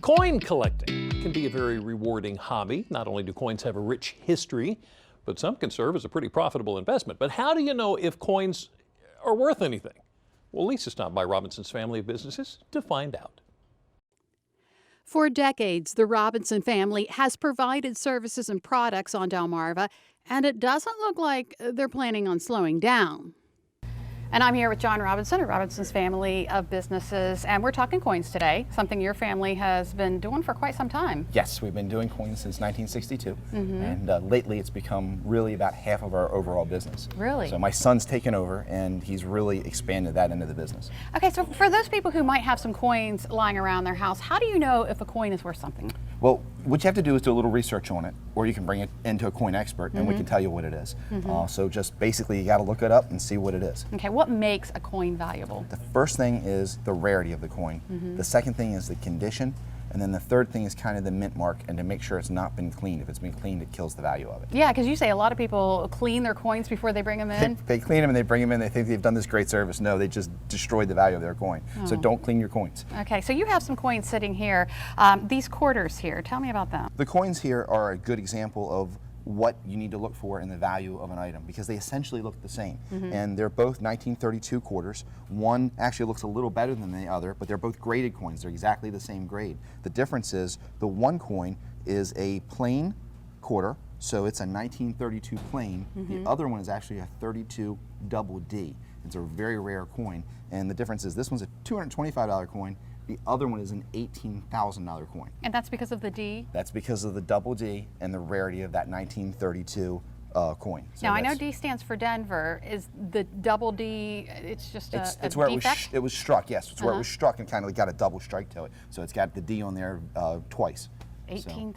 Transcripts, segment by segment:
Coin collecting can be a very rewarding hobby. Not only do coins have a rich history, but some can serve as a pretty profitable investment. But how do you know if coins are worth anything? Well, Lisa stopped by Robinson's family of businesses to find out. For decades, the Robinson family has provided services and products on Delmarva, and it doesn't look like they're planning on slowing down. And I'm here with John Robinson of Robinson's family of businesses, and we're talking coins today, something your family has been doing for quite some time. Yes, we've been doing coins since 1962, and lately it's become really about half of our overall business. Really? So my son's taken over, and he's really expanded that into the business. Okay, so for those people who might have some coins lying around their house, how do you know if a coin is worth something? Well, what you have to do is do a little research on it, or you can bring it into a coin expert, and we can tell you what it is. So just basically you got to look it up and see what it is. Okay, what makes a coin valuable? The first thing is the rarity of the coin. The second thing is the condition. And then the third thing is kind of the mint mark, and to make sure it's not been cleaned. If it's been cleaned, it kills the value of it. Yeah, because you say a lot of people clean their coins before they bring them in. They clean them and they bring them in. They think they've done this great service. No, they just destroyed the value of their coin. So don't clean your coins. Okay, so you have some coins sitting here. These quarters here, tell me about them. The coins here are a good example of what you need to look for in the value of an item, because they essentially look the same. And they're both 1932 quarters. One actually looks a little better than the other, but they're both graded coins. They're exactly the same grade. The difference is the one coin is a plain quarter, so it's a 1932 plain. The other one is actually a 32 double D. It's a very rare coin, and the difference is this one's a $225 coin. The other one is an $18,000 coin. And that's because of the D? That's because of the double D and the rarity of that 1932 coin. So now I know D stands for Denver. Is the double D, it's just it's a where defect? it was struck, yes. It's where it was struck and kind of got a double strike to it. So it's got the D on there twice. $18,000.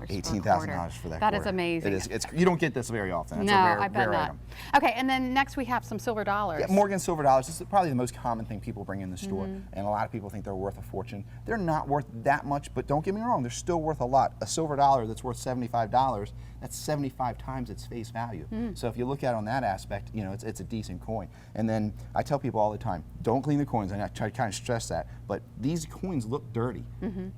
$18,000 for that That quarter. is amazing. It is. You don't get this very often. It's No, a rare, I bet rare not. item. Okay, and then next we have some silver dollars. Yeah, Morgan silver dollars. This is probably the most common thing people bring in the store, and a lot of people think they're worth a fortune. They're not worth that much, but don't get me wrong, they're still worth a lot. A silver dollar that's worth $75, that's 75 times its face value. So if you look at it on that aspect, you know, it's a decent coin. And then I tell people all the time, don't clean the coins, and I try to kind of stress that, but these coins look dirty.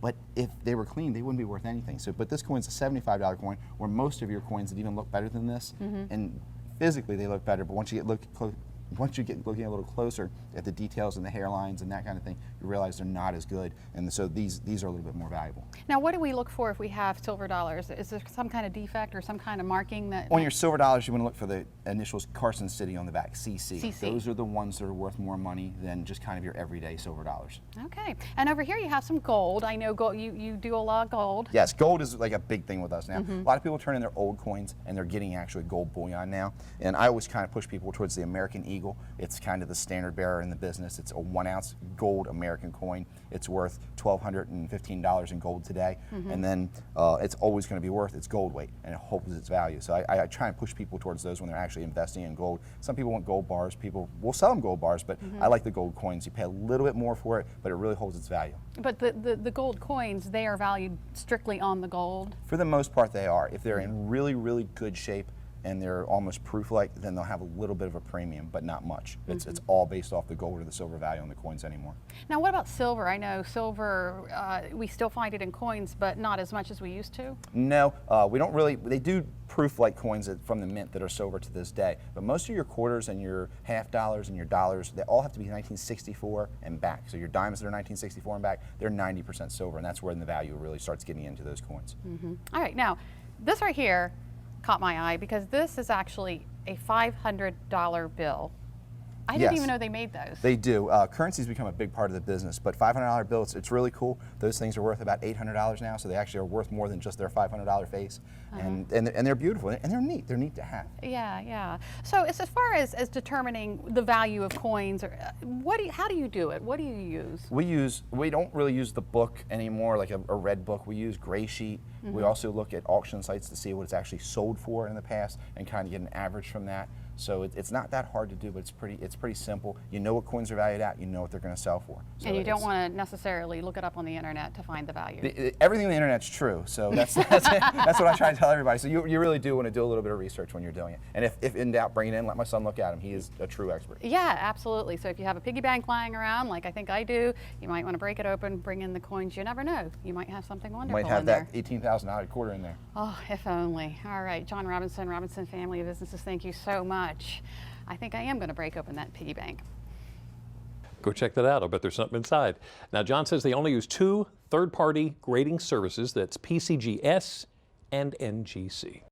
But if they were clean, they wouldn't be worth anything. So, but this coin's a $75 coin, where most of your coins that even look better than this, and physically they look better, but once you get looking a little closer at the details and the hairlines and that kind of thing, you realize they're not as good, and so these are a little bit more valuable. Now what do we look for if we have silver dollars? Is there some kind of defect or some kind of marking that... On your silver dollars, you want to look for the initials Carson City on the back, CC. CC. Those are the ones that are worth more money than just kind of your everyday silver dollars. Okay, and over here you have some gold. I know gold, you do a lot of gold. Yes, gold is like a big thing with us now. A lot of people turn in their old coins and they're getting actually gold bullion now. And I always kind of push people towards the American Eagle. It's kind of the standard bearer in the business. It's a 1 ounce gold American coin. It's worth $1,215 in gold today. And then it's always going to be worth its gold weight, and it holds its value. So I try and push people towards those when they're actually investing in gold. Some people want gold bars. People will sell them gold bars, but I like the gold coins. You pay a little bit more for it, but it really holds its value. But the gold coins, they are valued strictly on the gold? For the most part, they are. If they're in really, really good shape and they're almost proof-like, then they'll have a little bit of a premium, but not much. It's all based off the gold or the silver value on the coins anymore. Now what about silver? I know silver, we still find it in coins, but not as much as we used to? No, we don't really. They do proof-like coins from the mint that are silver to this day, but most of your quarters and your half dollars and your dollars, they all have to be 1964 and back. So your dimes that are 1964 and back, they're 90% silver, and that's where the value really starts getting into those coins. All right, now this right here caught my eye because this is actually a $500 bill. I didn't even know they made those. They do. Currency's become a big part of the business, but $500 bills, it's really cool. Those things are worth about $800 now, so they actually are worth more than just their $500 face. And they're beautiful, and they're neat. They're neat to have. Yeah, yeah. So as far as determining the value of coins, how do you do it? What do you use? We don't really use the book anymore, like a red book. We use Gray Sheet. We also look at auction sites to see what it's actually sold for in the past and kind of get an average from that. So it's not that hard to do, but it's pretty simple. You know what coins are valued at, you know what they're going to sell for. So And you don't want to necessarily look it up on the internet to find the value. everything on the internet's true, so that's what I try to tell everybody. So you really do want to do a little bit of research when you're doing it. And if in doubt, bring it in, let my son look at him. He is a true expert. Yeah, absolutely. So if you have a piggy bank lying around, like I think I do, you might want to break it open, bring in the coins. You never know. You might have something wonderful You might have in that there. $18,000 quarter in there. Oh, if only. All right, John Robinson, Robinson Family of Businesses, thank you so much. I think I am going to break open that piggy bank. Go check that out. I bet there's something inside. Now, John says they only use 2 third-party grading services. That's PCGS and NGC.